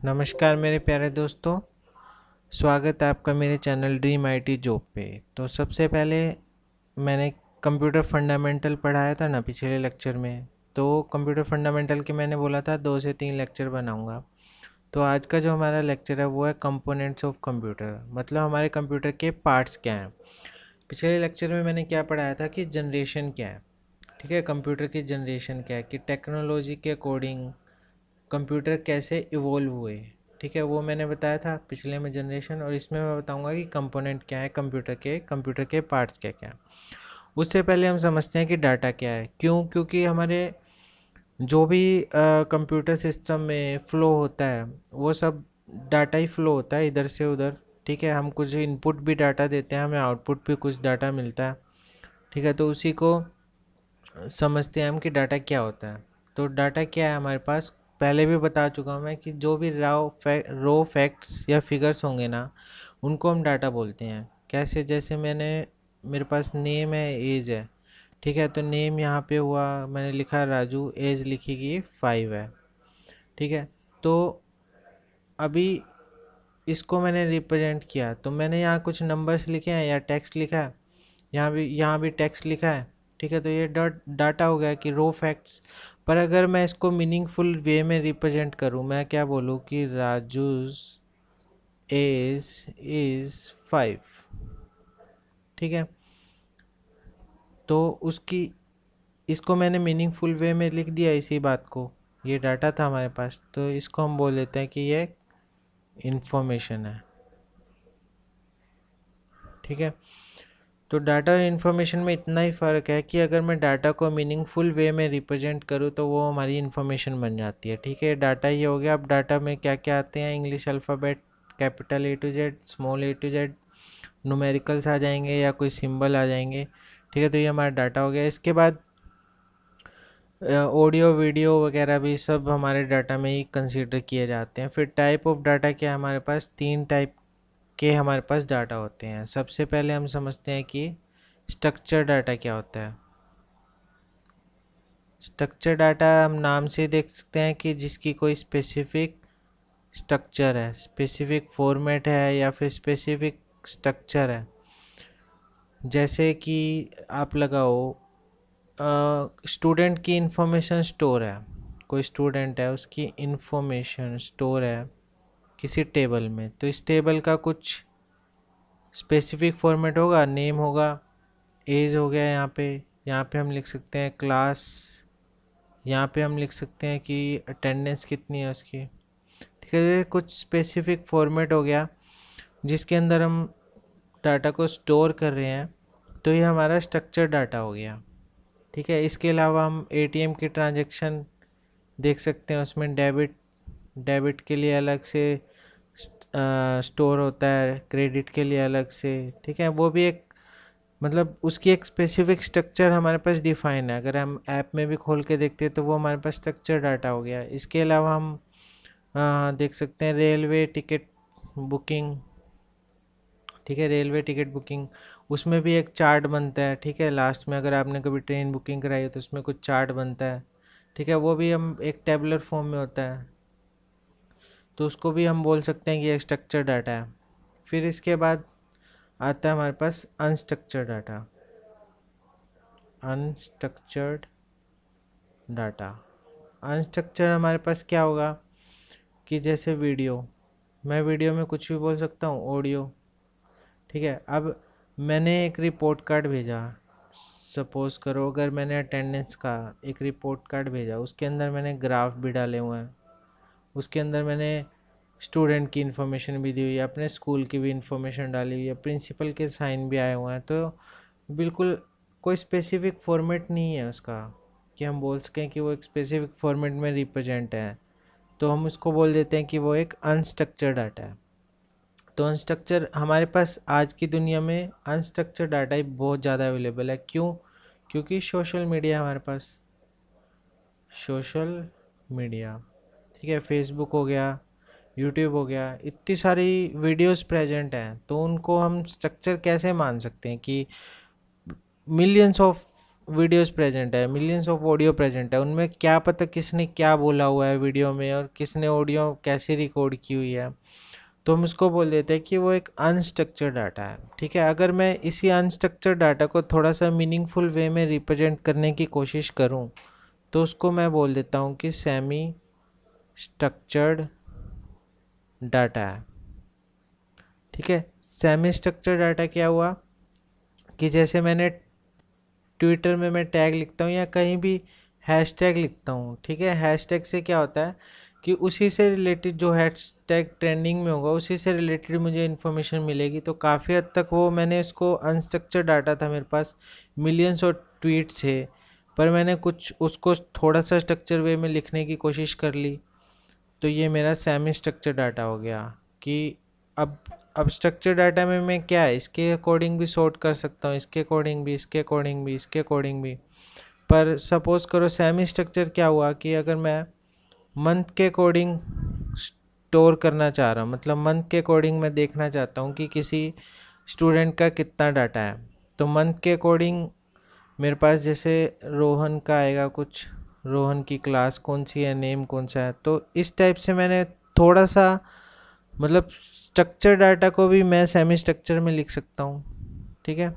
नमस्कार मेरे प्यारे दोस्तों। स्वागत है आपका मेरे चैनल ड्रीम आईटी जॉब पे। तो सबसे पहले मैंने कंप्यूटर फंडामेंटल पढ़ाया था ना पिछले लेक्चर में। तो कंप्यूटर फंडामेंटल के मैंने बोला था 2 से 3 लेक्चर बनाऊंगा। तो आज का जो हमारा लेक्चर है वो है कंपोनेंट्स ऑफ कंप्यूटर, मतलब हमारे कंप्यूटर के पार्ट्स क्या हैं। पिछले लेक्चर में मैंने क्या पढ़ाया था कि जनरेशन क्या है। ठीक है, कंप्यूटर की जनरेशन क्या है कि टेक्नोलॉजी के अकॉर्डिंग कंप्यूटर कैसे इवोल्व हुए। ठीक है, वो मैंने बताया था पिछले में जनरेशन, और इसमें मैं बताऊंगा कि कंपोनेंट क्या है कंप्यूटर के पार्ट्स क्या क्या हैं। उससे पहले हम समझते हैं कि डाटा क्या है। क्योंकि हमारे जो भी कंप्यूटर सिस्टम में फ़्लो होता है वो सब डाटा ही फ़्लो होता है इधर से उधर। ठीक है, हम कुछ इनपुट भी डाटा देते हैं, हमें आउटपुट भी कुछ डाटा मिलता है। ठीक है, तो उसी को समझते हैं हम कि डाटा क्या होता है। तो डाटा क्या है हमारे पास, पहले भी बता चुका हूँ मैं कि जो भी रो फैक्ट्स या फिगर्स होंगे ना, उनको हम डाटा बोलते हैं। कैसे, जैसे मेरे पास नेम है, एज है। ठीक है, तो नेम यहाँ पे हुआ, मैंने लिखा राजू, एज लिखी गई 5 है। ठीक है, तो अभी इसको मैंने रिप्रेजेंट किया, तो मैंने यहाँ कुछ नंबर्स लिखे हैं या टेक्स्ट लिखा है। यहाँ भी टेक्स्ट लिखा है। ठीक है, तो ये डाटा हो गया कि रो फैक्ट्स। पर अगर मैं इसको मीनिंगफुल वे में रिप्रेजेंट करूँ, मैं क्या बोलूँ कि राजूज एज इज़ 5। ठीक है, तो उसकी इसको मैंने मीनिंगफुल वे में लिख दिया इसी बात को। ये डाटा था हमारे पास, तो इसको हम बोल देते हैं कि ये इंफॉर्मेशन है। ठीक है, तो डाटा और इन्फॉर्मेशन में इतना ही फ़र्क है कि अगर मैं डाटा को मीनिंगफुल वे में रिप्रेजेंट करूँ तो वो हमारी इन्फॉर्मेशन बन जाती है। ठीक है, डाटा ये हो गया। अब डाटा में क्या क्या आते हैं, English alphabet, capital A to Z, small A to Z, numericals आ जाएंगे या कोई सिंबल आ जाएंगे। ठीक है, तो ये हमारा डाटा हो गया। इसके बाद ऑडियो वीडियो वगैरह भी सब हमारे डाटा में ही कंसीडर किए जाते हैं। फिर टाइप ऑफ डाटा क्या है, हमारे पास 3 टाइप के हमारे पास डाटा होते हैं। सबसे पहले हम समझते हैं कि स्ट्रक्चर डाटा क्या होता है। स्ट्रक्चर डाटा हम नाम से देख सकते हैं कि जिसकी कोई स्पेसिफिक स्ट्रक्चर है, स्पेसिफिक फॉर्मेट है या फिर स्पेसिफिक स्ट्रक्चर है। जैसे कि आप लगाओ, स्टूडेंट की इंफॉर्मेशन स्टोर है। कोई स्टूडेंट है, उसकी इंफॉर्मेशन स्टोर है किसी टेबल में, तो इस टेबल का कुछ स्पेसिफिक फॉर्मेट होगा, नेम होगा, एज हो गया। यहाँ पे हम लिख सकते हैं क्लास। यहाँ पे हम लिख सकते हैं कि अटेंडेंस कितनी है उसकी। ठीक है, ये कुछ स्पेसिफिक फॉर्मेट हो गया जिसके अंदर हम डाटा को स्टोर कर रहे हैं। तो ये हमारा स्ट्रक्चर डाटा हो गया। ठीक है, इसके अलावा हम एटीएम की ट्रांजैक्शन देख सकते हैं, उसमें डेबिट डेबिट के लिए अलग से स्टोर होता है, क्रेडिट के लिए अलग से। ठीक है, वो भी एक, मतलब उसकी एक स्पेसिफिक स्ट्रक्चर हमारे पास डिफाइन है। अगर हम ऐप में भी खोल के देखते हैं तो वो हमारे पास स्ट्रक्चर डाटा हो गया। इसके अलावा हम देख सकते हैं रेलवे टिकट बुकिंग। ठीक है, रेलवे टिकट बुकिंग, उसमें भी एक चार्ट बनता है। ठीक है, लास्ट में अगर आपने कभी ट्रेन बुकिंग कराई हो तो उसमें कुछ चार्ट बनता है। ठीक है, वो भी हम एक टेबलर फॉर्म में होता है, तो उसको भी हम बोल सकते हैं कि एक स्ट्रक्चर डाटा है। फिर इसके बाद आता है हमारे पास unstructured data. Unstructured data, unstructure हमारे पास क्या होगा कि जैसे वीडियो, मैं वीडियो में कुछ भी बोल सकता हूँ, ऑडियो। ठीक है, अब मैंने एक रिपोर्ट कार्ड भेजा, सपोज़ करो अगर मैंने अटेंडेंस का एक रिपोर्ट कार्ड भेजा, उसके अंदर मैंने ग्राफ भी डाले हुए हैं, उसके अंदर मैंने स्टूडेंट की इन्फॉर्मेशन भी दी हुई है, अपने स्कूल की भी इन्फॉर्मेशन डाली हुई है, प्रिंसिपल के साइन भी आए हुए हैं। तो बिल्कुल कोई स्पेसिफिक फॉर्मेट नहीं है उसका कि हम बोल सकें कि वो एक स्पेसिफिक फॉर्मेट में रिप्रेजेंट है। तो हम उसको बोल देते हैं कि वो एक अनस्ट्रक्चर डाटा है। तो अनस्ट्रक्चर हमारे पास आज की दुनिया में अनस्ट्रक्चर डाटा ही बहुत ज़्यादा अवेलेबल है। क्यों? क्योंकि सोशल मीडिया हमारे पास, सोशल मीडिया, ठीक है, फेसबुक हो गया, यूट्यूब हो गया, इतनी सारी वीडियोस प्रेजेंट हैं। तो उनको हम स्ट्रक्चर कैसे मान सकते हैं कि मिलियंस ऑफ वीडियोस प्रेजेंट है, मिलियंस ऑफ ऑडियो प्रेजेंट है, उनमें क्या पता किसने क्या बोला हुआ है वीडियो में और किसने ऑडियो कैसे रिकॉर्ड की हुई है। तो हम उसको बोल देते हैं कि वो एक अनस्ट्रक्चर्ड डाटा है। ठीक है, अगर मैं इसी अनस्ट्रक्चर्ड डाटा को थोड़ा सा मीनिंगफुल वे में रिप्रेजेंट करने की कोशिश करूं तो उसको मैं बोल देता हूं कि सेमी स्ट्रक्चर्ड डाटा है। ठीक है, सेमी स्ट्रक्चर्ड डाटा क्या हुआ कि जैसे मैंने ट्विटर में मैं टैग लिखता हूँ या कहीं भी हैशटैग लिखता हूँ। ठीक है, हैशटैग से क्या होता है कि उसी से रिलेटेड जो हैशटैग ट्रेंडिंग में होगा उसी से रिलेटेड मुझे इन्फॉर्मेशन मिलेगी। तो काफ़ी हद तक वो मैंने इसको अनस्ट्रक्चर्ड डाटा था मेरे पास, मिलियंस और ट्वीट्स है, पर मैंने कुछ उसको थोड़ा सा स्ट्रक्चर वे में लिखने की कोशिश कर ली, तो ये मेरा सेमी स्ट्रक्चर डाटा हो गया। कि अब अब स्ट्रक्चर डाटा में मैं क्या है, इसके अकॉर्डिंग भी सॉर्ट कर सकता हूँ, इसके अकॉर्डिंग भी, इसके अकॉर्डिंग भी, इसके अकॉर्डिंग भी। पर सपोज़ करो सेमी स्ट्रक्चर क्या हुआ कि अगर मैं मंथ के अकॉर्डिंग स्टोर करना चाह रहा हूँ, मतलब मंथ के अकॉर्डिंग मैं देखना चाहता हूँ कि किसी स्टूडेंट का कितना डाटा है, तो मंथ के अकॉर्डिंग मेरे पास जैसे रोहन का आएगा कुछ, रोहन की क्लास कौन सी है, नेम कौन सा है, तो इस टाइप से मैंने थोड़ा सा मतलब स्ट्रक्चर डाटा को भी मैं सेमी स्ट्रक्चर में लिख सकता हूँ। ठीक है,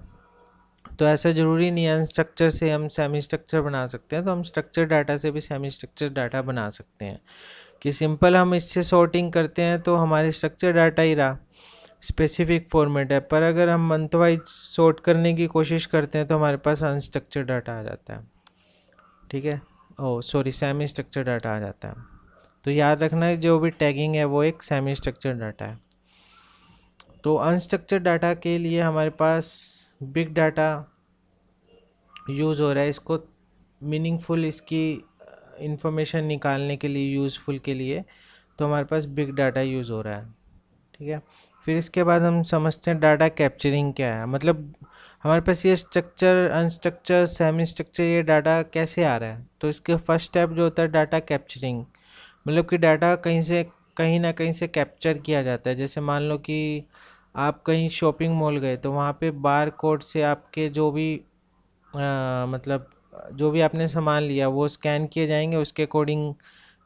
तो ऐसा ज़रूरी नहीं है अनस्ट्रक्चर से हम सेमी स्ट्रक्चर बना सकते हैं, तो हम स्ट्रक्चर डाटा से भी सेमी स्ट्रक्चर डाटा बना सकते हैं। कि सिंपल हम इससे सॉर्टिंग करते हैं तो हमारी स्ट्रक्चर डाटा ही रहा, स्पेसिफिक फॉर्मेट है। पर अगर हम मंथ वाइज सॉर्ट करने की कोशिश करते हैं तो हमारे पास अनस्ट्रक्चर डाटा आ जाता है। ठीक है, ओ सॉरी, सेमी स्ट्रक्चर डाटा आ जाता है। तो याद रखना है जो भी टैगिंग है वो एक सेमी स्ट्रक्चर डाटा है। तो अनस्ट्रक्चर्ड डाटा के लिए हमारे पास बिग डाटा यूज़ हो रहा है, इसको मीनिंगफुल इसकी इंफॉर्मेशन निकालने के लिए, यूज़फुल के लिए, तो हमारे पास बिग डाटा यूज़ हो रहा है। ठीक है, फिर इसके बाद हम समझते हैं डाटा कैप्चरिंग क्या है। मतलब हमारे पास ये स्ट्रक्चर, अनस्ट्रक्चर, सेमी स्ट्रक्चर, ये डाटा कैसे आ रहा है। तो इसके फर्स्ट स्टेप जो होता है डाटा कैप्चरिंग, मतलब कि डाटा कहीं ना कहीं से कैप्चर किया जाता है। जैसे मान लो कि आप कहीं शॉपिंग मॉल गए तो वहाँ पे बार कोड से आपके जो भी मतलब जो भी आपने सामान लिया वो स्कैन किए जाएंगे, उसके अकॉर्डिंग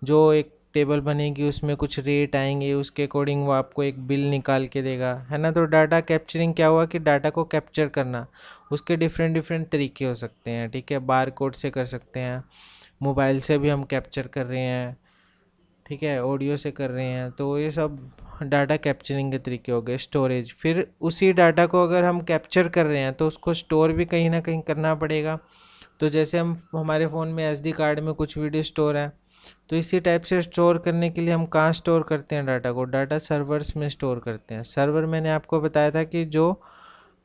जो एक टेबल बनेगी उसमें कुछ रेट आएंगे, उसके अकॉर्डिंग वो आपको एक बिल निकाल के देगा, है ना। तो डाटा कैप्चरिंग क्या हुआ कि डाटा को कैप्चर करना, उसके डिफरेंट डिफरेंट तरीके हो सकते हैं। ठीक है, बार कोड से कर सकते हैं, मोबाइल से भी हम कैप्चर कर रहे हैं, ठीक है, ऑडियो से कर रहे हैं। तो ये सब डाटा कैप्चरिंग के तरीके हो गए। स्टोरेज, फिर उसी डाटा को अगर हम कैप्चर कर रहे हैं तो उसको स्टोर भी कहीं ना कहीं करना पड़ेगा। तो जैसे हम हमारे फ़ोन में एसडी कार्ड में कुछ वीडियो स्टोर है, तो इसी टाइप से स्टोर करने के लिए हम कहाँ स्टोर करते हैं डाटा को, डाटा सर्वर्स में स्टोर करते हैं। सर्वर मैंने आपको बताया था कि जो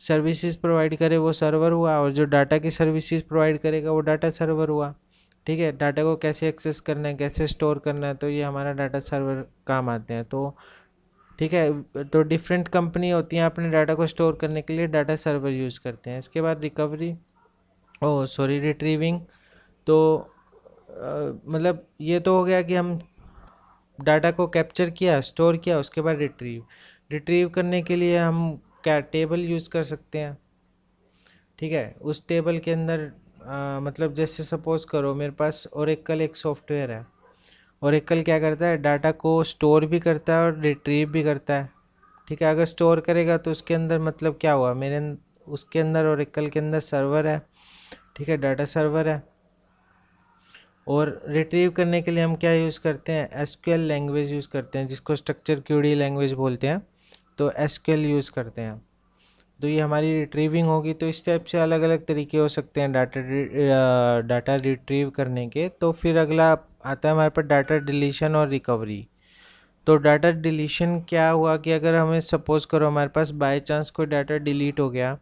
सर्विसेज प्रोवाइड करे वो सर्वर हुआ, और जो डाटा की सर्विसेज प्रोवाइड करेगा वो डाटा सर्वर हुआ। ठीक है, डाटा को कैसे एक्सेस करना है, कैसे स्टोर करना है, तो ये हमारा डाटा सर्वर काम आते हैं। तो ठीक है, तो डिफरेंट कंपनी होती हैं अपने डाटा को स्टोर करने के लिए डाटा सर्वर यूज़ करते हैं। इसके बाद रिकवरी, ओ सॉरी, रिट्रीविंग। तो मतलब ये तो हो गया कि हम डाटा को कैप्चर किया, स्टोर किया, उसके बाद रिट्रीव करने के लिए हम क्या टेबल यूज़ कर सकते हैं। ठीक है, उस टेबल के अंदर मतलब जैसे सपोज़ करो मेरे पास ओरेकल एक सॉफ्टवेयर है, ओरेकल क्या करता है, डाटा को स्टोर भी करता है और रिट्रीव भी करता है। ठीक है, अगर स्टोर करेगा तो उसके अंदर मतलब क्या हुआ, उसके अंदर ओरेकल के अंदर सर्वर है। ठीक है, डाटा सर्वर है। और रिट्रीव करने के लिए हम क्या यूज़ करते हैं, एसक्यूएल लैंग्वेज यूज़ करते हैं, जिसको स्ट्रक्चर क्यूरी लैंग्वेज बोलते हैं। तो एसक्यूएल यूज़ करते हैं, तो ये हमारी रिट्रीविंग होगी। तो इस टाइप से अलग अलग तरीके हो सकते हैं डाटा रिट्रीव करने के। तो फिर अगला आता है हमारे पास डाटा डिलीशन और रिकवरी। तो डाटा डिलीशन क्या हुआ कि अगर हमें सपोज़ करो हमारे पास बाय चांस कोई डाटा डिलीट हो गया,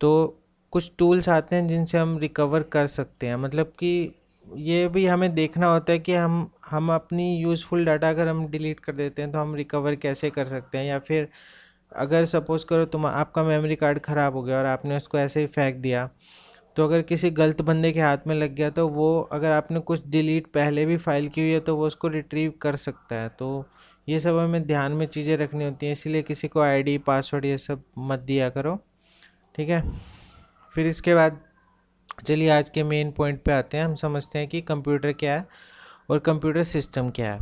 तो कुछ टूल्स आते हैं जिनसे हम रिकवर कर सकते हैं। मतलब कि ये भी हमें देखना होता है कि हम अपनी यूज़फुल डाटा अगर हम डिलीट कर देते हैं तो हम रिकवर कैसे कर सकते हैं। या फिर अगर सपोज़ करो आपका मेमोरी कार्ड ख़राब हो गया और आपने उसको ऐसे ही फेंक दिया, तो अगर किसी गलत बंदे के हाथ में लग गया तो वो, अगर आपने कुछ डिलीट पहले भी फाइल की हुई है तो वो उसको रिट्रीव कर सकता है। तो ये सब हमें ध्यान में चीज़ें रखनी होती हैं, इसीलिए किसी को आईडी पासवर्ड ये सब मत दिया करो। ठीक है, फिर इसके बाद चलिए आज के मेन पॉइंट पे आते हैं। हम समझते हैं कि कंप्यूटर क्या है और कंप्यूटर सिस्टम क्या है।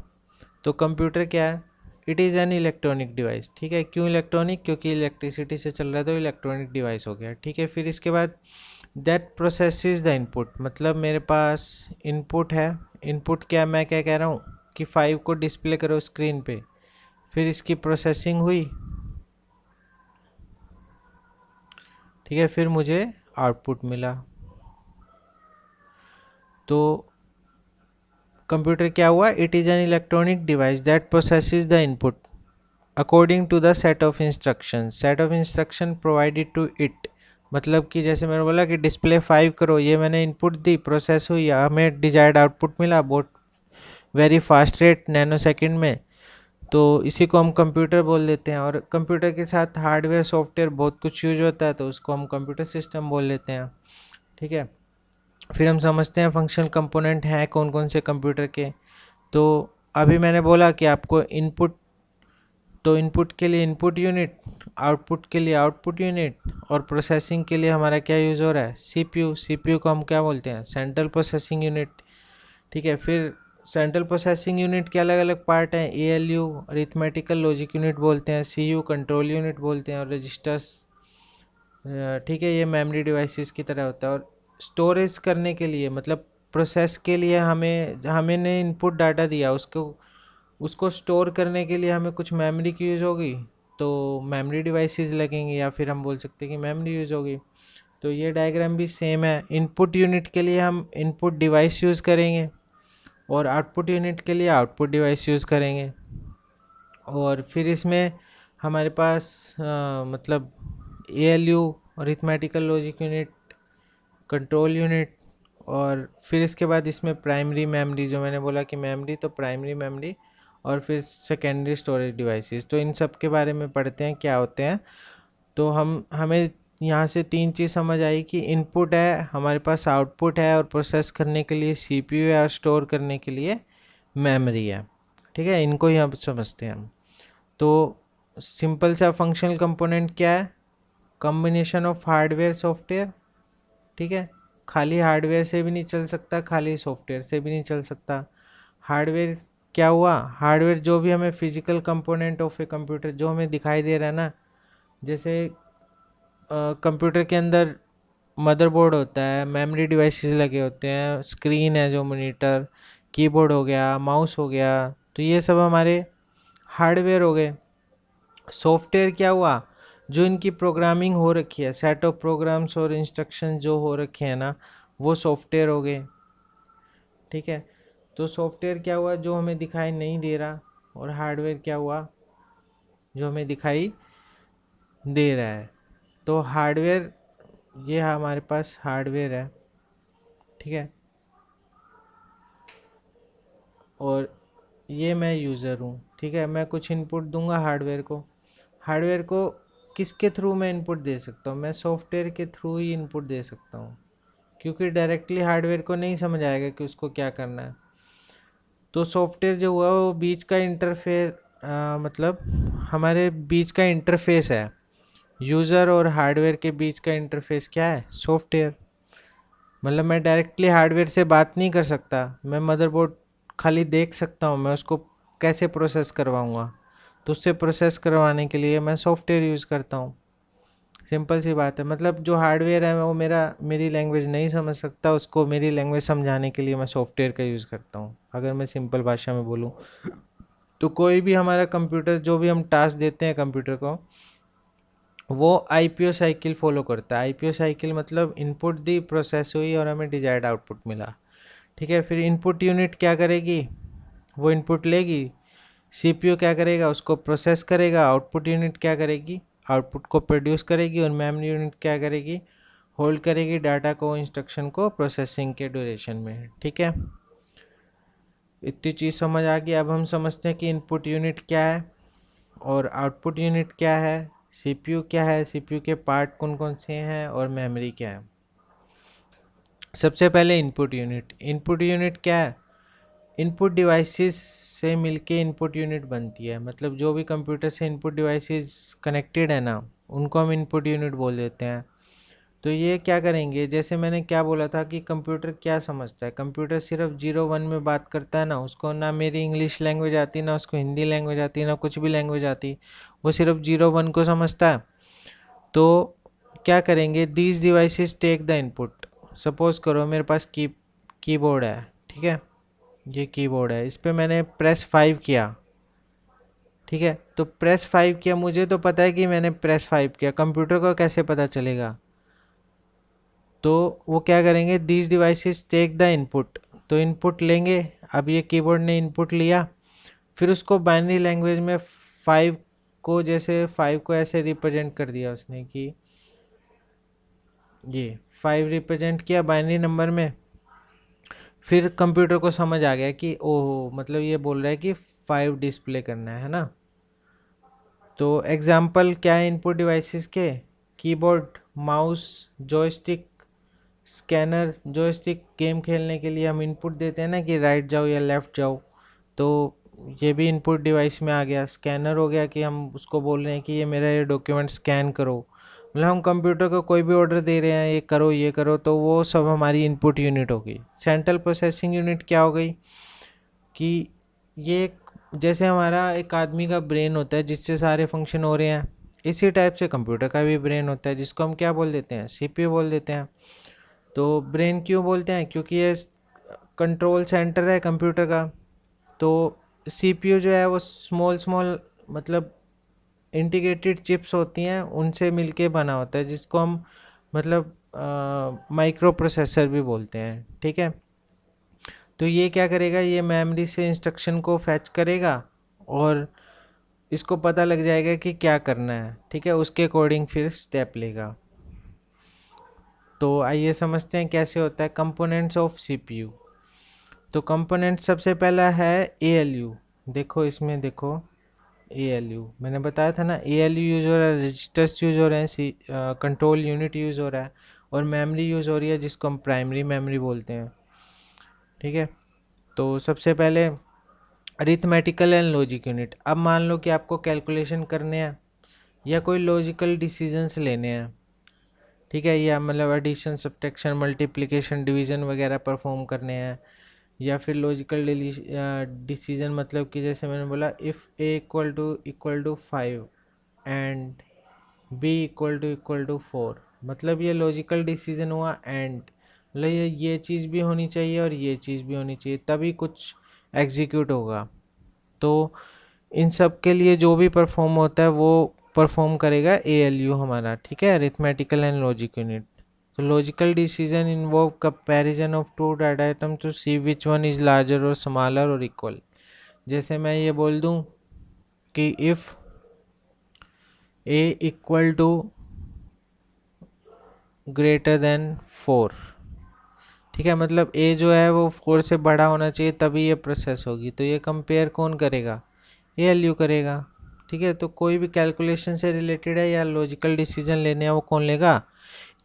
तो कंप्यूटर क्या है? It is an electronic device. ठीक है, क्यों इलेक्ट्रॉनिक? क्योंकि इलेक्ट्रिसिटी से चल रहा है तो इलेक्ट्रॉनिक डिवाइस हो गया। ठीक है, फिर इसके बाद दैट प्रोसेसेस द इनपुट, मतलब मेरे पास इनपुट है। इनपुट क्या, मैं क्या कह रहा हूँ कि 5 को डिस्प्ले करो स्क्रीन पे, फिर इसकी प्रोसेसिंग हुई। ठीक है, फिर मुझे आउटपुट मिला। तो कंप्यूटर क्या हुआ? It is an electronic device that processes the input according to the set of instruction provided to it. मतलब कि जैसे मैंने बोला कि डिस्प्ले 5 करो, ये मैंने इनपुट दी, प्रोसेस हुई, हमें डिजायर्ड आउटपुट मिला बहुत very fast rate, nano second में। तो इसी को हम कंप्यूटर बोल देते हैं। और कंप्यूटर के साथ हार्डवेयर सॉफ्टवेयर बहुत कुछ यूज होता है, तो उसको हम कंप्यूटर सिस्टम बोल लेते हैं। ठीक है, फिर हम समझते हैं फंक्शनल कंपोनेंट हैं कौन कौन से कंप्यूटर के। तो अभी मैंने बोला कि आपको इनपुट, तो इनपुट के लिए इनपुट यूनिट, आउटपुट के लिए आउटपुट यूनिट, और प्रोसेसिंग के लिए हमारा क्या यूज़ हो रहा है? सीपीयू। सीपीयू को हम क्या बोलते हैं? Central processing unit. ठीक है, फिर सेंट्रल प्रोसेसिंग यूनिट के अलग अलग पार्ट हैं। एएलयू अरिथमेटिकल लॉजिक यूनिट बोलते हैं, सीयू कंट्रोल यूनिट बोलते हैं, और रजिस्टर्स। ठीक है, ये मेमोरी डिवाइसेस की तरह होता है। और स्टोरेज करने के लिए, मतलब प्रोसेस के लिए हमें हमें इनपुट डाटा दिया, उसको उसको स्टोर करने के लिए हमें कुछ मेमोरी की यूज़ होगी, तो मेमोरी डिवाइसेस लगेंगे, या फिर हम बोल सकते हैं कि मेमोरी यूज़ होगी। तो ये डायग्राम भी सेम है। इनपुट यूनिट के लिए हम इनपुट डिवाइस यूज़ करेंगे, और आउटपुट यूनिट के लिए आउटपुट डिवाइस यूज़ करेंगे। और फिर इसमें हमारे पास मतलब ALU arithmetical logic unit, control unit, और फिर इसके बाद इसमें प्राइमरी मेमोरी, जो मैंने बोला कि मेमोरी, तो प्राइमरी मेमोरी, और फिर सेकेंडरी स्टोरेज डिवाइसेस। तो इन सब के बारे में पढ़ते हैं क्या होते हैं। तो हमें यहाँ से 3 चीज़ समझ आई कि इनपुट है, हमारे पास आउटपुट है, और प्रोसेस करने के लिए सीपीयू है, और स्टोर करने के लिए मेमोरी है। ठीक है, इनको ही अब समझते हैं हम। तो सिंपल सा फंक्शनल कंपोनेंट क्या है? Combination of hardware software. ठीक है, खाली हार्डवेयर से भी नहीं चल सकता, खाली सॉफ्टवेयर से भी नहीं चल सकता। हार्डवेयर क्या हुआ? हार्डवेयर जो भी हमें physical component of a computer जो हमें दिखाई दे रहा है ना, जैसे कंप्यूटर के अंदर मदरबोर्ड होता है, मेमोरी डिवाइसेस लगे होते हैं, स्क्रीन है जो मॉनिटर, कीबोर्ड हो गया, माउस हो गया, तो ये सब हमारे हार्डवेयर हो गए। सॉफ्टवेयर क्या हुआ? जो इनकी प्रोग्रामिंग हो रखी है, सेट ऑफ प्रोग्राम्स और इंस्ट्रक्शन जो हो रखे हैं ना, वो सॉफ्टवेयर हो गए। ठीक है, तो सॉफ्टवेयर क्या हुआ? जो हमें दिखाई नहीं दे रहा। और हार्डवेयर क्या हुआ? जो हमें दिखाई दे रहा है। तो हार्डवेयर, ये हमारे पास हार्डवेयर है। ठीक है, और ये मैं यूज़र हूँ। ठीक है, मैं कुछ इनपुट दूंगा हार्डवेयर को। हार्डवेयर को किसके थ्रू मैं इनपुट दे सकता हूँ? मैं सॉफ्टवेयर के थ्रू ही इनपुट दे सकता हूँ, क्योंकि डायरेक्टली हार्डवेयर को नहीं समझ आएगा कि उसको क्या करना है। तो सॉफ्टवेयर जो हुआ वो बीच का इंटरफेयर, मतलब हमारे बीच का इंटरफेस है। यूज़र और हार्डवेयर के बीच का इंटरफेस क्या है? सॉफ्टवेयर। मतलब मैं डायरेक्टली हार्डवेयर से बात नहीं कर सकता, मैं मदरबोर्ड खाली देख सकता हूँ, मैं उसको कैसे प्रोसेस करवाऊँगा? तो उससे प्रोसेस करवाने के लिए मैं सॉफ्टवेयर यूज़ करता हूँ। सिंपल सी बात है। मतलब जो हार्डवेयर है वो मेरी लैंग्वेज नहीं समझ सकता, उसको मेरी लैंग्वेज समझाने के लिए मैं सॉफ्टवेयर का यूज़ करता हूँ, अगर मैं सिंपल भाषा में बोलूँ। तो कोई भी हमारा कंप्यूटर, जो भी हम टास्क देते हैं कंप्यूटर को, वो आईपीओ साइकिल फॉलो करता है। आईपीओ साइकिल मतलब इनपुट दी, प्रोसेस हुई, और हमें डिजायर्ड आउटपुट मिला। ठीक है, फिर इनपुट यूनिट क्या करेगी? वो इनपुट लेगी, सीपीयू क्या करेगा? उसको प्रोसेस करेगा। आउटपुट यूनिट क्या करेगी? आउटपुट को प्रोड्यूस करेगी। और मेमोरी यूनिट क्या करेगी? होल्ड करेगी डाटा को, इंस्ट्रक्शन को प्रोसेसिंग के ड्यूरेशन में। ठीक है, इतनी चीज़ समझ आ गई। अब हम समझते हैं कि इनपुट यूनिट क्या है और आउटपुट यूनिट क्या है, सीपीयू क्या है, सीपीयू के पार्ट कौन कौन से हैं, और मेमोरी क्या है। सबसे पहले इनपुट यूनिट। इनपुट यूनिट क्या है? इनपुट डिवाइसेस से मिलके इनपुट यूनिट बनती है। मतलब जो भी कंप्यूटर से इनपुट डिवाइसेस कनेक्टेड है ना, उनको हम इनपुट यूनिट बोल देते हैं। तो ये क्या करेंगे, जैसे मैंने क्या बोला था कि कंप्यूटर क्या समझता है, कंप्यूटर सिर्फ 0 1 में बात करता है ना, उसको ना मेरी इंग्लिश लैंग्वेज आती, ना उसको हिंदी लैंग्वेज आती, ना कुछ भी लैंग्वेज आती, वो सिर्फ 0 1 को समझता है। तो क्या करेंगे, these devices take the input. Suppose करो मेरे पास कीबोर्ड है, ठीक है, ये कीबोर्ड है, इस पर मैंने प्रेस 5 किया, ठीक है, तो प्रेस 5 किया, मुझे तो पता है कि मैंने प्रेस 5 किया, कंप्यूटर को कैसे पता चलेगा। तो वो क्या करेंगे, these devices take the input, तो इनपुट लेंगे। अब ये कीबोर्ड ने इनपुट लिया, फिर उसको बाइनरी लैंग्वेज में 5 को, जैसे 5 को ऐसे रिप्रेजेंट कर दिया उसने कि ये 5 रिप्रेजेंट किया बाइनरी नंबर में। फिर कंप्यूटर को समझ आ गया कि ओहो, मतलब ये बोल रहा है कि 5 डिस्प्ले करना है ना। तो एग्जाम्पल क्या है इनपुट डिवाइसेस के, keyboard, mouse, joystick, scanner. Joystick game खेलने के लिए हम इनपुट देते हैं ना कि राइट जाओ या लेफ़्ट जाओ, तो ये भी इनपुट डिवाइस में आ गया। स्कैनर हो गया कि हम उसको बोल रहे हैं कि ये मेरा ये डॉक्यूमेंट स्कैन करो, मतलब हम कंप्यूटर को कोई भी ऑर्डर दे रहे हैं, ये करो, तो वो सब हमारी इनपुट यूनिट हो गई। सेंट्रल प्रोसेसिंग यूनिट क्या हो गई कि ये जैसे हमारा एक आदमी का ब्रेन होता है जिससे सारे फंक्शन हो रहे हैं, इसी टाइप से कंप्यूटर का भी ब्रेन होता है, जिसको हम क्या बोल देते हैं, सीपीयू बोल देते हैं। तो ब्रेन क्यों बोलते हैं, क्योंकि ये कंट्रोल सेंटर है कंप्यूटर का। तो सीपीयू जो है वो स्मॉल स्मॉल, मतलब इंटीग्रेटेड चिप्स होती हैं, उनसे मिलके बना होता है, जिसको हम मतलब माइक्रो प्रोसेसर भी बोलते हैं, ठीक है। तो ये क्या करेगा, ये मेमोरी से इंस्ट्रक्शन को फैच करेगा और इसको पता लग जाएगा कि क्या करना है, ठीक है, उसके अकॉर्डिंग फिर स्टेप लेगा। तो आइए समझते हैं कैसे होता है कंपोनेंट्स ऑफ सीपीयू। तो कंपोनेंट सबसे पहला है एएलयू। देखो इसमें देखो, एएलयू मैंने बताया था ना, एएलयू यूज हो रहा है, रजिस्टर्स यूज हो रहे हैं, कंट्रोल यूनिट यूज हो रहा है, और मेमोरी यूज हो रही है जिसको हम प्राइमरी मेमोरी बोलते हैं, ठीक है। तो सबसे पहले अरिथमेटिकल एंड लॉजिक यूनिट। अब मान लो कि आपको कैलकुलेशन करने हैं या कोई लॉजिकल डिसीजंस लेने हैं, ठीक है, या मतलब एडिशन, सब्ट्रैक्शन, मल्टीप्लिकेशन, डिवीजन वगैरह परफॉर्म करने हैं, या फिर लॉजिकल डिसीजन, मतलब कि जैसे मैंने बोला if A equal to 5 and B equal to 4, मतलब ये लॉजिकल डिसीजन हुआ। एंड मतलब ये चीज़ भी होनी चाहिए और ये चीज़ भी होनी चाहिए, तभी कुछ एग्जीक्यूट होगा। तो इन सब के लिए जो भी परफॉर्म होता है वो परफॉर्म करेगा एएलयू हमारा, ठीक है, अरिथमेटिकल एंड लॉजिक यूनिट। तो logical decision involve comparison of two data item to see which one is larger और स्मॉलर और इक्वल। जैसे मैं ये बोल दूं कि if A equal to greater than 4, ठीक है, मतलब ए जो है वो 4 से बड़ा होना चाहिए तभी ये प्रोसेस होगी। तो ये कंपेयर कौन करेगा, एएलयू करेगा, ठीक है। तो कोई भी कैलकुलेशन से रिलेटेड है या लॉजिकल डिसीजन लेने हैं वो कौन लेगा,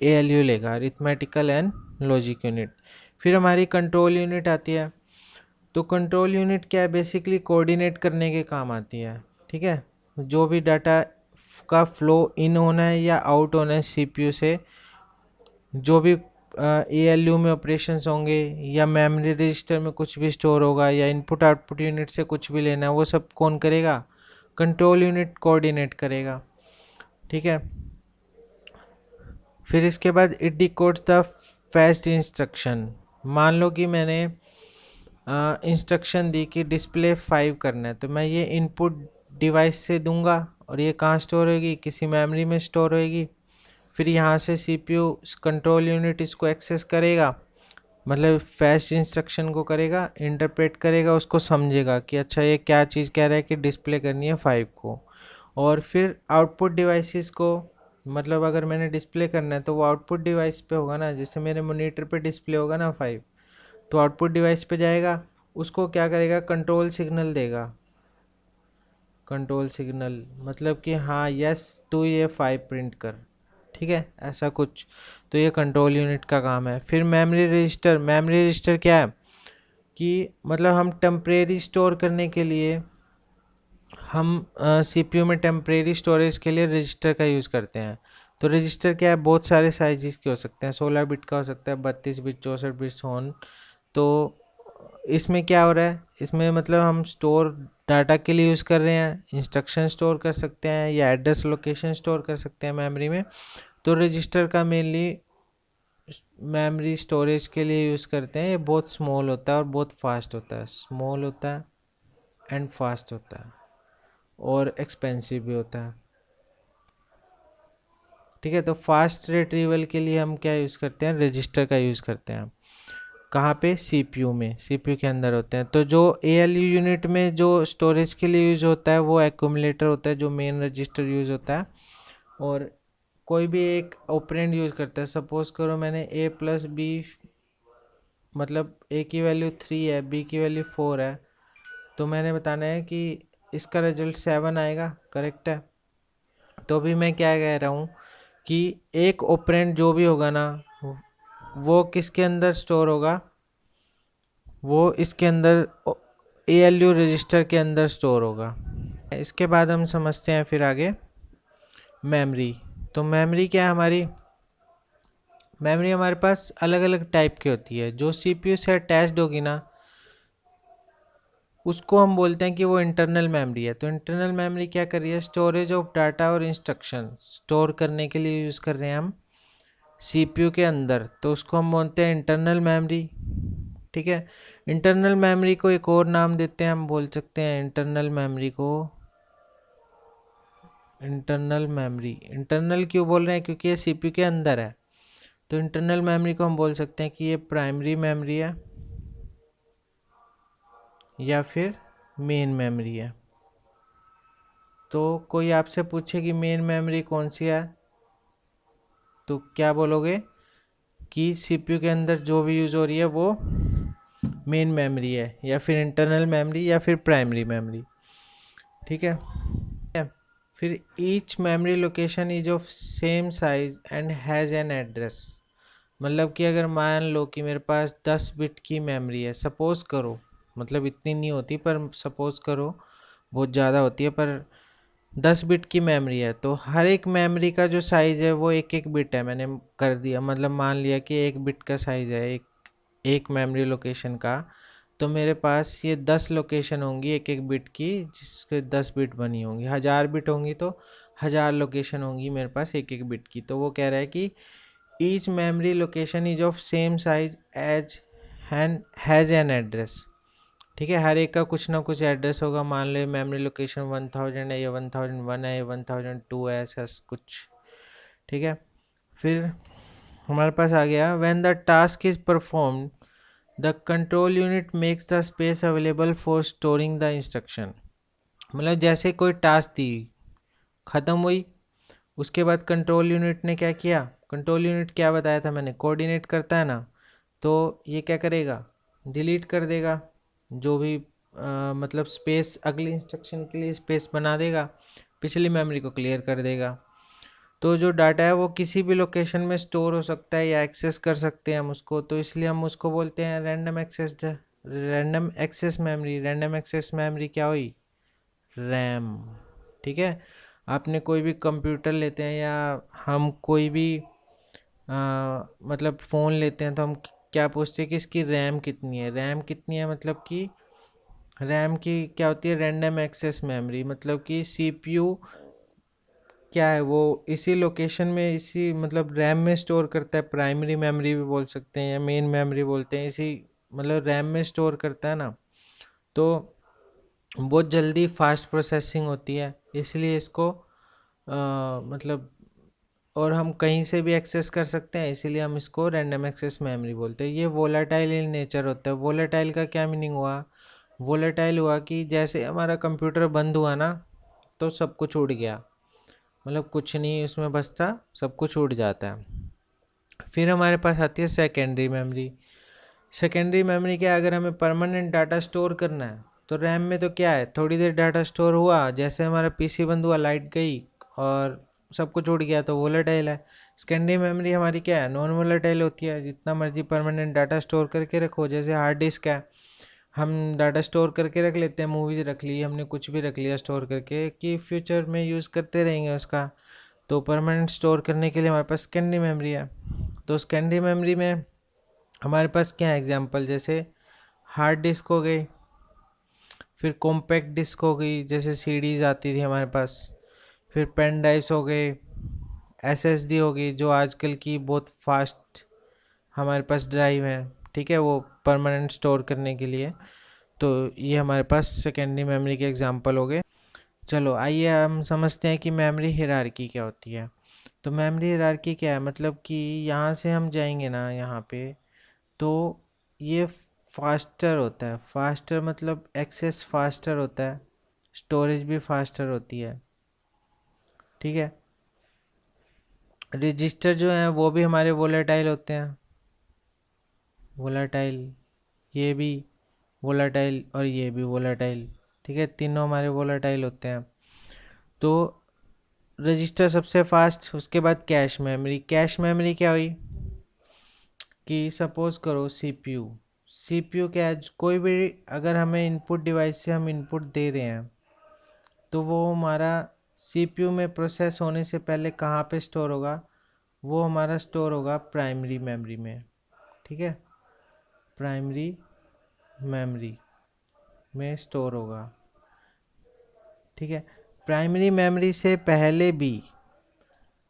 एएलयू लेगा, अरिथमेटिकल एंड लॉजिक यूनिट। फिर हमारी कंट्रोल यूनिट आती है। तो कंट्रोल यूनिट क्या है, बेसिकली कोऑर्डिनेट करने के काम आती है, ठीक है। जो भी डाटा का फ्लो इन होना है या आउट होना है सीपीयू से, जो भी एएलयू में ऑपरेशंस होंगे या मेमोरी रजिस्टर में कुछ भी स्टोर होगा या इनपुट आउटपुट यूनिट से कुछ भी लेना है, वो सब कौन करेगा, कंट्रोल यूनिट कोऑर्डिनेट करेगा, ठीक है। फिर इसके बाद इट डिकोड्स द फैस्ट इंस्ट्रक्शन। मान लो कि मैंने इंस्ट्रक्शन दी कि डिस्प्ले 5 करना है, तो मैं ये इनपुट डिवाइस से दूंगा और ये कहाँ स्टोर होगी, किसी मेमोरी में स्टोर होगी। फिर यहाँ से सीपीयू कंट्रोल यूनिट इसको एक्सेस करेगा, मतलब फैस्ट इंस्ट्रक्शन को करेगा, इंटरप्रेट करेगा, उसको समझेगा कि अच्छा ये क्या चीज़ कह रहा है कि डिस्प्ले करनी है 5 को। और फिर आउटपुट डिवाइसेस को, मतलब अगर मैंने डिस्प्ले करना है तो वो आउटपुट डिवाइस पे होगा ना, जैसे मेरे मॉनिटर पे डिस्प्ले होगा ना 5, तो आउटपुट डिवाइस पे जाएगा, उसको क्या करेगा, कंट्रोल सिग्नल देगा। कंट्रोल सिग्नल मतलब कि हाँ यस तू ये 5 प्रिंट कर, ठीक है, ऐसा कुछ। तो ये कंट्रोल यूनिट का काम है। फिर मेमोरी रजिस्टर। मेमोरी रजिस्टर क्या है कि मतलब हम टेम्परेरी स्टोर करने के लिए, हम सीपीयू में टेम्परेरी स्टोरेज के लिए रजिस्टर का यूज़ करते हैं। तो रजिस्टर क्या है, बहुत सारे साइजेस के हो सकते हैं, 16 बिट का हो सकता है, 32 बिट, 64 बिट, सोन। तो इसमें क्या हो रहा है, इसमें मतलब हम स्टोर डाटा के लिए यूज़ कर रहे हैं, इंस्ट्रक्शन स्टोर कर सकते हैं या एड्रेस लोकेशन स्टोर कर सकते हैं मेमोरी में। तो रजिस्टर का मेनली मेमोरी स्टोरेज के लिए यूज़ करते हैं। ये बहुत स्मॉल होता है और बहुत फास्ट होता है, स्मॉल होता है एंड फास्ट होता है और एक्सपेंसिव भी होता है। ठीक है, तो फास्ट रिट्रीवल के लिए हम क्या यूज़ करते हैं, रजिस्टर का यूज़ करते हैं। कहाँ पे, सीपीयू में, सीपीयू के अंदर होते हैं। तो जो एएलयू यूनिट में जो स्टोरेज के लिए यूज़ होता है वो एक्यूमुलेटर होता है, जो मेन रजिस्टर यूज़ होता है। और कोई भी एक ऑपरेंड यूज़ करता है, सपोज करो मैंने a प्लस बी, मतलब a की वैल्यू 3 है, b की वैल्यू 4 है, तो मैंने बताना है कि इसका रिजल्ट 7 आएगा, करेक्ट है। तो भी मैं क्या कह रहा हूँ कि एक ऑपरेंड जो भी होगा ना, वो किसके अंदर स्टोर होगा, वो इसके अंदर ALU रजिस्टर के अंदर स्टोर होगा। इसके बाद हम समझते हैं फिर आगे मेमोरी। तो मेमोरी क्या है हमारी, मेमोरी हमारे पास अलग अलग टाइप की होती है। जो CPU से अटैच्ड होगी ना, उसको हम बोलते हैं कि वो इंटरनल मेमोरी है। तो इंटरनल मेमोरी क्या कर रही है, स्टोरेज ऑफ डाटा और इंस्ट्रक्शन स्टोर करने के लिए यूज़ कर रहे हैं हम CPU के अंदर, तो उसको हम बोलते हैं इंटरनल मेमोरी। ठीक है, इंटरनल मेमोरी को एक और नाम देते हैं, हम बोल सकते हैं इंटरनल मेमोरी को इंटरनल मेमोरी। इंटरनल क्यों बोल रहे हैं, क्योंकि ये CPU के अंदर है। तो इंटरनल मेमोरी को हम बोल सकते हैं कि ये प्राइमरी मेमोरी है या फिर मेन मेमोरी है। तो कोई आपसे पूछे कि मेन मेमोरी कौन सी है, तो क्या बोलोगे कि CPU के अंदर जो भी यूज़ हो रही है वो मेन मेमोरी है, या फिर इंटरनल मेमोरी, या फिर प्राइमरी मेमोरी। ठीक है, फिर each memory location is of same size and has an address. मतलब कि अगर मान लो कि मेरे पास 10 बिट की मेमोरी है, सपोज़ करो, मतलब इतनी नहीं होती पर सपोज़ करो, बहुत ज़्यादा होती है, पर 10 बिट की मेमोरी है, तो हर एक मेमोरी का जो साइज़ है वो एक एक बिट है। मैंने कर दिया, मतलब मान लिया कि एक बिट का साइज़ है एक मेमोरी लोकेशन का। तो मेरे पास ये 10 लोकेशन होंगी एक एक बिट की, जिसके 10 बिट बनी होंगी। 1000 बिट होंगी तो 1000 लोकेशन होंगी मेरे पास एक एक बिट की। तो वो कह रहा है कि each memory location is of same size as and has an address. ठीक है, हर एक का कुछ ना कुछ एड्रेस होगा। मान लो मेमोरी लोकेशन 1000 है, या 1001 है, या 1002 है, ऐसा कुछ। ठीक है, फिर हमारे पास आ गया when the task is performed the control unit makes the space available for storing the instruction. मतलब जैसे कोई टास्क दी, ख़त्म हुई, उसके बाद कंट्रोल यूनिट ने क्या किया, कंट्रोल यूनिट क्या बताया था मैंने, कोऑर्डिनेट करता है ना, तो ये क्या करेगा, डिलीट कर देगा जो भी मतलब स्पेस अगली इंस्ट्रक्शन के लिए स्पेस बना देगा, पिछली मेमोरी को क्लियर कर देगा। तो जो डाटा है वो किसी भी लोकेशन में स्टोर हो सकता है या एक्सेस कर सकते हैं हम उसको, तो इसलिए हम उसको बोलते हैं random access. Random access memory, random access memory क्या हुई, रैम। ठीक है, आपने कोई भी कंप्यूटर लेते हैं या हम कोई भी मतलब फ़ोन लेते हैं, तो हम क्या पूछते हैं कि इसकी रैम कितनी है। रैम कितनी है मतलब कि रैम की क्या होती है, रैंडम एक्सेस मेमोरी। मतलब कि CPU क्या है, वो इसी लोकेशन में, इसी मतलब रैम में स्टोर करता है। प्राइमरी मेमोरी भी बोल सकते हैं या मेन मेमोरी बोलते हैं, इसी मतलब रैम में स्टोर करता है ना। तो बहुत जल्दी फास्ट प्रोसेसिंग होती है, इसलिए इसको मतलब और हम कहीं से भी एक्सेस कर सकते हैं, इसीलिए हम इसको रैंडम एक्सेस मेमोरी बोलते हैं। ये वोलेटाइल इन नेचर होता है। वोलेटाइल का क्या मीनिंग हुआ, वोलेटाइल हुआ कि जैसे हमारा कंप्यूटर बंद हुआ ना, तो सब कुछ उड़ गया, मतलब कुछ नहीं उसमें बचता, सब कुछ उड़ जाता है। फिर हमारे पास आती है सेकेंडरी मेमोरी। सेकेंडरी मेमोरी क्या है, अगर हमें परमानेंट डाटा स्टोर करना है, तो रैम में तो क्या है, थोड़ी देर डाटा स्टोर हुआ, जैसे हमारा PC बंद हुआ, लाइट गई और सब कुछ उड़ गया, तो वोलेटाइल है। सेकेंडरी मेमोरी हमारी क्या है, नॉन वोलेटाइल होती है, जितना मर्जी परमानेंट डाटा स्टोर करके रखो। जैसे हार्ड डिस्क है, हम डाटा स्टोर करके रख लेते हैं, मूवीज़ रख ली, हमने कुछ भी रख लिया स्टोर करके कि फ्यूचर में यूज़ करते रहेंगे उसका। तो परमानेंट स्टोर करने के लिए हमारे पास सेकेंडरी मेमोरी है। तो सेकेंडरी मेमोरी में हमारे पास क्या है एग्जांपल, जैसे हार्ड डिस्क हो गई, फिर कॉम्पैक्ट डिस्क हो गई जैसे सीडीज आती थी हमारे पास, फिर पेन ड्राइव्स हो गए, एसएसडी हो गई जो आजकल की बहुत फास्ट हमारे पास ड्राइव है, ठीक है, वो परमानेंट स्टोर करने के लिए। तो ये हमारे पास सेकेंडरी मेमोरी के एग्जांपल हो गए। चलो आइए हम समझते हैं कि मेमोरी हियरार्की क्या होती है। तो मेमोरी हियरार्की क्या है, मतलब कि यहाँ से हम जाएंगे ना यहाँ पे, तो ये फास्टर होता है, फास्टर मतलब एक्सेस फास्टर होता है, स्टोरेज भी फास्टर होती है, ठीक है। रजिस्टर जो हैं वो भी हमारे वोलेटाइल होते हैं, वोलेटाइल, ये भी वोलेटाइल और ये भी वोलेटाइल, ठीक है, तीनों हमारे वोलेटाइल होते हैं। तो रजिस्टर सबसे फास्ट, उसके बाद कैश मेमोरी। कैश मेमोरी क्या हुई कि सपोज करो सीपीयू, सीपीयू क्या है, कोई भी अगर हमें इनपुट डिवाइस से हम इनपुट दे रहे हैं तो वो हमारा सीपीयू में प्रोसेस होने से पहले कहाँ पे स्टोर होगा, वो हमारा स्टोर होगा प्राइमरी मेमोरी में, ठीक है, प्राइमरी मेमोरी में स्टोर होगा, ठीक है। प्राइमरी मेमोरी से पहले भी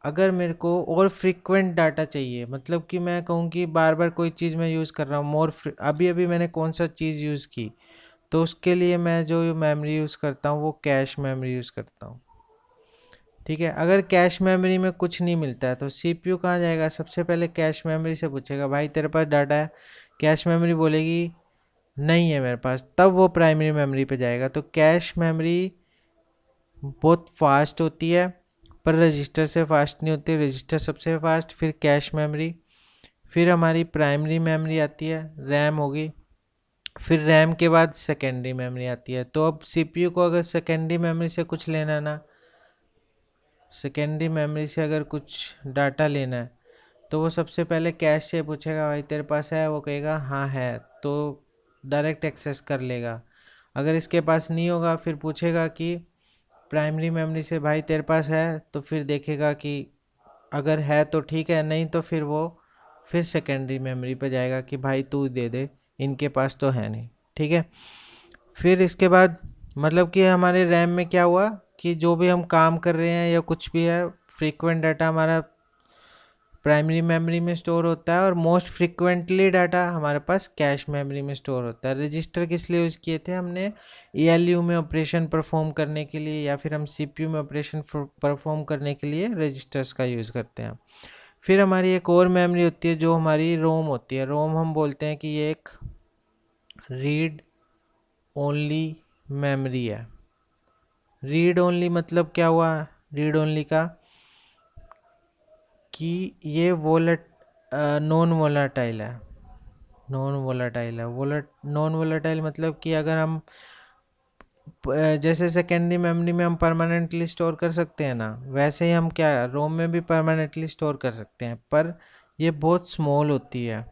अगर मेरे को और फ्रीक्वेंट डाटा चाहिए, मतलब कि मैं कहूँ कि बार बार कोई चीज़ मैं यूज़ कर रहा हूँ, अभी अभी मैंने कौन सा चीज़ यूज़ की, तो उसके लिए मैं जो मेमोरी यूज़ करता हूँ वो कैश मेमोरी यूज़ करता हूँ, ठीक है। अगर कैश मेमोरी में कुछ नहीं मिलता है तो सीपीयू कहाँ जाएगा, सबसे पहले कैश मेमोरी से पूछेगा भाई तेरे पास डाटा है, कैश मेमोरी बोलेगी नहीं है मेरे पास, तब वो प्राइमरी मेमोरी पे जाएगा। तो कैश मेमोरी बहुत फास्ट होती है पर रजिस्टर से फास्ट नहीं होती, रजिस्टर सबसे फास्ट, फिर कैश मेमोरी, फिर हमारी प्राइमरी मेमोरी आती है, रैम होगी, फिर रैम के बाद सेकेंडरी मेमोरी आती है। तो अब सीपीयू को अगर सेकेंडरी मेमोरी से कुछ लेना ना, सेकेंडरी मेमोरी से अगर कुछ डाटा लेना है तो वो सबसे पहले कैश से पूछेगा भाई तेरे पास है, वो कहेगा हाँ है, तो डायरेक्ट एक्सेस कर लेगा। अगर इसके पास नहीं होगा फिर पूछेगा कि प्राइमरी मेमोरी से भाई तेरे पास है, तो फिर देखेगा कि अगर है तो ठीक है, नहीं तो फिर वो फिर सेकेंडरी मेमोरी पे जाएगा कि भाई तू दे दे, इनके पास तो है नहीं, ठीक है। फिर इसके बाद मतलब कि हमारे रैम में क्या हुआ कि जो भी हम काम कर रहे हैं या कुछ भी है, फ्रीक्वेंट डाटा हमारा प्राइमरी मेमोरी में स्टोर होता है और मोस्ट फ्रीक्वेंटली डाटा हमारे पास कैश मेमोरी में स्टोर होता है। रजिस्टर किस लिए यूज़ किए थे हमने, एएलयू में ऑपरेशन परफॉर्म करने के लिए, या फिर हम सीपीयू में ऑपरेशन परफॉर्म करने के लिए रजिस्टर्स का यूज़ करते हैं। फिर हमारी एक और मेमोरी होती है जो हमारी रोम होती है। रोम हम बोलते हैं कि ये एक रीड ओनली मेमोरी है। रीड ओनली मतलब क्या हुआ, रीड ओनली का कि ये नॉन वोलाटाइल है, नॉन वोलाटाइल है। नॉन वोलाटाइल मतलब कि अगर हम जैसे सेकेंडरी मेमोरी में हम परमानेंटली स्टोर कर सकते हैं ना, वैसे ही हम क्या रोम में भी परमानेंटली स्टोर कर सकते हैं, पर ये बहुत स्मॉल होती है,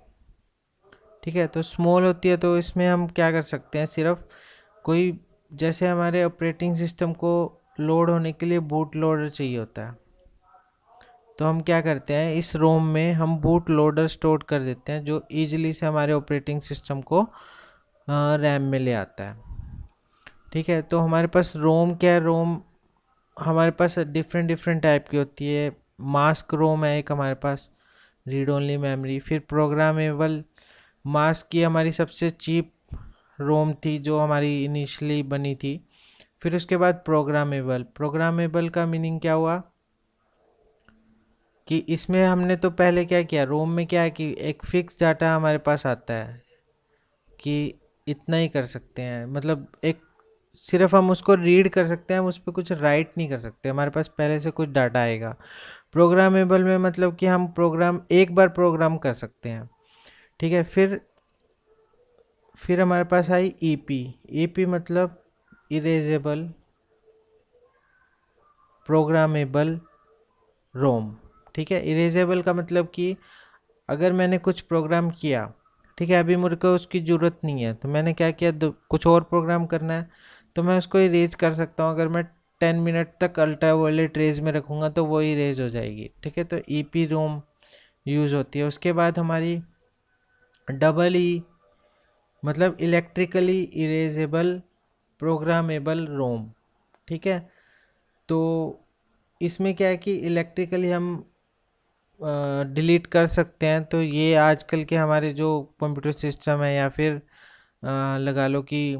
ठीक है। तो स्मॉल होती है तो इसमें हम क्या कर सकते हैं, सिर्फ कोई जैसे हमारे ऑपरेटिंग सिस्टम को लोड होने के लिए बूट लोडर चाहिए होता है, तो हम क्या करते हैं इस रोम में हम बूट लोडर स्टोर कर देते हैं जो ईजिली से हमारे ऑपरेटिंग सिस्टम को रैम में ले आता है, ठीक है। तो हमारे पास रोम क्या है, रोम हमारे पास डिफरेंट डिफरेंट टाइप की होती है। मास्क रोम है एक हमारे पास, रीड ओनली मेमोरी। फिर प्रोग्रामेबल, मास्क की हमारी सबसे चीप रोम थी जो हमारी इनिशियली बनी थी। फिर उसके बाद प्रोग्रामेबल, प्रोग्रामेबल का मीनिंग क्या हुआ कि इसमें हमने तो पहले क्या किया, रोम में क्या है कि एक फिक्स डाटा हमारे पास आता है कि इतना ही कर सकते हैं, मतलब एक सिर्फ हम उसको रीड कर सकते हैं, हम उस पर कुछ राइट नहीं कर सकते, हमारे पास पहले से कुछ डाटा आएगा। प्रोग्रामेबल में मतलब कि हम प्रोग्राम एक बार प्रोग्राम कर सकते हैं, ठीक है। फिर हमारे पास आई ईपी, ईपी मतलब इरेजेबल प्रोग्रामेबल रोम, ठीक है। इरेजेबल का मतलब कि अगर मैंने कुछ प्रोग्राम किया, ठीक है, अभी मुझे को उसकी ज़रूरत नहीं है, तो मैंने क्या किया, कुछ और प्रोग्राम करना है तो मैं उसको इरेज कर सकता हूँ अगर मैं 10 मिनट तक अल्ट्रा वायलेट रेज में रखूँगा तो वो इरेज हो जाएगी। ठीक है, तो ईपी रोम यूज़ होती है। उसके बाद हमारी डबल ई मतलब इलेक्ट्रिकली इरेजेबल प्रोग्रामेबल रोम। ठीक है, तो इसमें क्या है कि इलेक्ट्रिकली हम डिलीट कर सकते हैं। तो ये आजकल के हमारे जो कंप्यूटर सिस्टम है या फिर लगा लो कि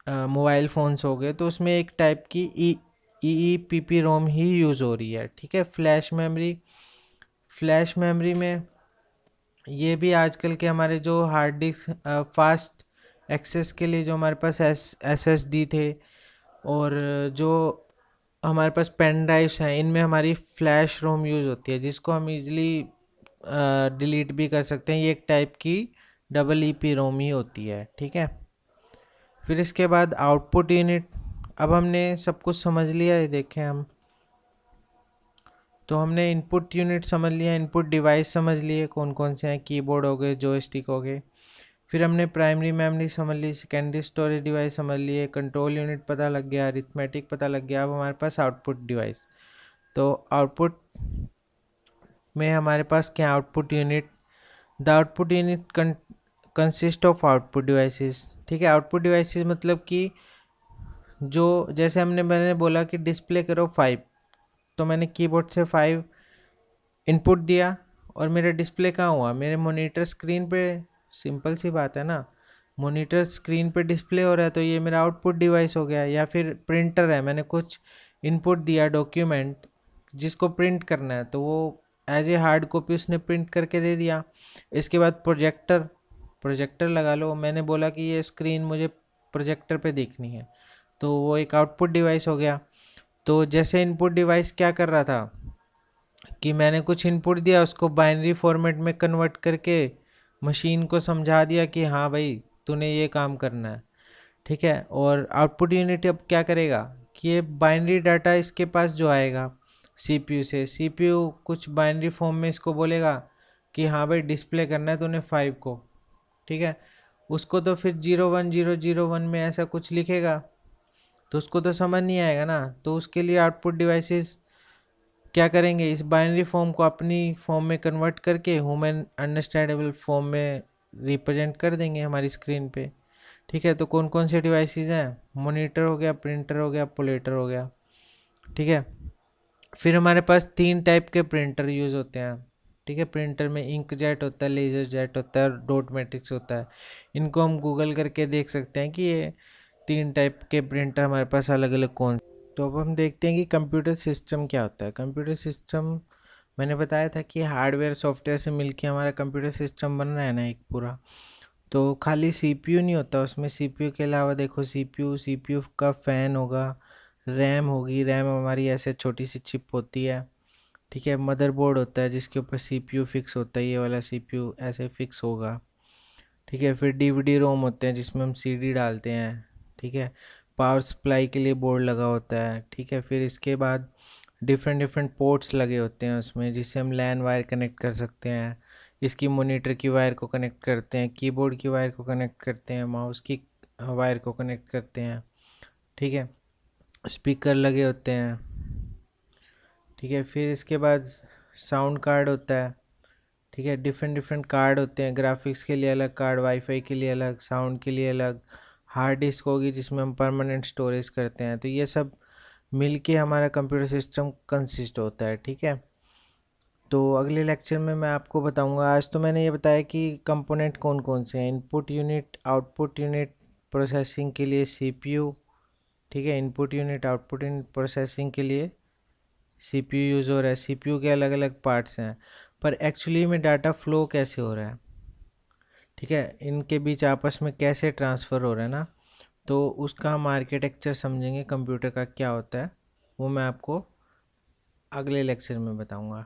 मोबाइल फ़ोन्स हो गए, तो उसमें एक टाइप की ई पी पी रोम ही यूज़ हो रही है। ठीक है, फ्लैश मेमोरी में ये भी आजकल के हमारे जो हार्ड डिस्क फास्ट एक्सेस के लिए जो हमारे पास एस एस डी थे, और जो हमारे पास पेन ड्राइव्स हैं, इनमें हमारी फ्लैश रोम यूज़ होती है, जिसको हम इजीली डिलीट भी कर सकते हैं। ये एक टाइप की डबल ई पी रोम ही होती है। ठीक है, फिर इसके बाद आउटपुट यूनिट। अब हमने सब कुछ समझ लिया है, देखें हम तो हमने इनपुट यूनिट समझ लिया, इनपुट डिवाइस समझ लिए कौन कौन से हैं, कीबोर्ड हो गए, जॉयस्टिक हो गए। फिर हमने प्राइमरी मेमोरी समझ ली, सेकेंडरी स्टोरेज डिवाइस समझ लिए, कंट्रोल यूनिट पता लग गया, अरिथमेटिक पता लग गया। अब हमारे पास आउटपुट डिवाइस। तो आउटपुट में हमारे पास क्या, output unit. The output unit consist of output devices. ठीक है, आउटपुट डिवाइसेस मतलब कि जो, जैसे मैंने बोला कि डिस्प्ले करो 5, तो मैंने कीबोर्ड से 5 इनपुट दिया और मेरा डिस्प्ले कहाँ हुआ, मेरे मॉनिटर स्क्रीन पे। सिंपल सी बात है ना, मॉनिटर स्क्रीन पे डिस्प्ले हो रहा है तो ये मेरा आउटपुट डिवाइस हो गया। या फिर प्रिंटर है, मैंने कुछ इनपुट दिया डॉक्यूमेंट जिसको प्रिंट करना है, तो वो एज ए हार्ड कॉपी उसने प्रिंट करके दे दिया। इसके बाद प्रोजेक्टर लगा लो, मैंने बोला कि ये स्क्रीन मुझे प्रोजेक्टर पे देखनी है, तो वो एक आउटपुट डिवाइस हो गया। तो जैसे इनपुट डिवाइस क्या कर रहा था कि मैंने कुछ इनपुट दिया, उसको बाइनरी फॉर्मेट में कन्वर्ट करके मशीन को समझा दिया कि हाँ भाई तूने ये काम करना है। ठीक है, और आउटपुट यूनिट अब क्या करेगा कि ये बाइनरी डाटा इसके पास जो आएगा सीपीयू से, सीपीयू कुछ बाइनरी फॉर्म में इसको बोलेगा कि हाँ भाई डिस्प्ले करना है तूने 5 को। ठीक है, उसको तो फिर 01001 में ऐसा कुछ लिखेगा, तो उसको तो समझ नहीं आएगा ना। तो उसके लिए आउटपुट डिवाइसेस क्या करेंगे, इस बाइनरी फॉर्म को अपनी फॉर्म में कन्वर्ट करके ह्यूमन अंडरस्टैंडेबल फॉर्म में रिप्रेजेंट कर देंगे हमारी स्क्रीन पे। ठीक है, तो कौन कौन से डिवाइसेस हैं, मॉनिटर हो गया, प्रिंटर हो गया, पोलेटर हो गया। ठीक है, फिर हमारे पास 3 टाइप के प्रिंटर यूज़ होते हैं। ठीक है, प्रिंटर में इंक जेट होता है, लेज़र जेट होता है, डॉट मैट्रिक्स होता है। इनको हम गूगल करके देख सकते हैं कि ये 3 टाइप के प्रिंटर हमारे पास अलग अलग कौन। तो अब हम देखते हैं कि कंप्यूटर सिस्टम क्या होता है। कंप्यूटर सिस्टम मैंने बताया था कि हार्डवेयर सॉफ्टवेयर से मिलके हमारा कंप्यूटर सिस्टम बन रहा है ना एक पूरा। तो खाली सीपीयू नहीं होता उसमें, सीपीयू के अलावा देखो सीपीयू का फ़ैन होगा, रैम होगी, रैम हमारी ऐसे छोटी सी चिप होती है। ठीक है, मदरबोर्ड होता है जिसके ऊपर सीपीयू फिक्स होता है, ये वाला सीपीयू ऐसे फिक्स होगा। ठीक है, फिर डीवीडी रोम होते हैं जिसमें हम सीडी डालते हैं। ठीक है, पावर सप्लाई के लिए बोर्ड लगा होता है। ठीक है, फिर इसके बाद डिफरेंट डिफरेंट पोर्ट्स लगे होते हैं उसमें, जिससे हम लैन वायर कनेक्ट कर सकते हैं। इसकी मॉनिटर की वायर को कनेक्ट करते हैं, कीबोर्ड की वायर को कनेक्ट करते हैं, माउस की वायर को कनेक्ट करते हैं। ठीक है, स्पीकर लगे होते हैं। ठीक है, फिर इसके बाद साउंड कार्ड होता है। ठीक है, डिफरेंट डिफरेंट कार्ड होते हैं, ग्राफिक्स के लिए अलग कार्ड, वाईफाई के लिए अलग, साउंड के लिए अलग, हार्ड डिस्क होगी जिसमें हम परमानेंट स्टोरेज करते हैं। तो ये सब मिलके हमारा कंप्यूटर सिस्टम कंसिस्ट होता है। ठीक है, तो अगले लेक्चर में मैं आपको बताऊंगा। आज तो मैंने ये बताया कि कंपोनेंट कौन कौन से हैं, input unit, output unit, processing के लिए सीपीयू। ठीक है, input unit, output unit, processing के लिए सीपीयू यूज़ हो रहा है। सीपीयू के अलग अलग पार्ट्स हैं, पर एक्चुअली में डाटा फ्लो कैसे हो रहा है, ठीक है, इनके बीच आपस में कैसे ट्रांसफ़र हो रहा है ना, तो उसका हम आर्किटेक्चर समझेंगे कंप्यूटर का क्या होता है, वो मैं आपको अगले लेक्चर में बताऊंगा।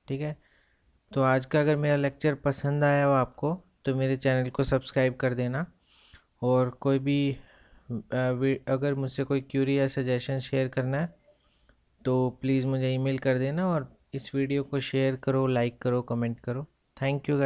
ठीक है, तो आज का अगर मेरा लेक्चर पसंद आया हो आपको, तो मेरे चैनल को सब्सक्राइब कर देना। और कोई भी अगर मुझसे कोई क्यूरी या सजेशन शेयर करना है तो प्लीज़ मुझे ईमेल कर देना, और इस वीडियो को शेयर करो, लाइक करो, कमेंट करो। Thank you guys.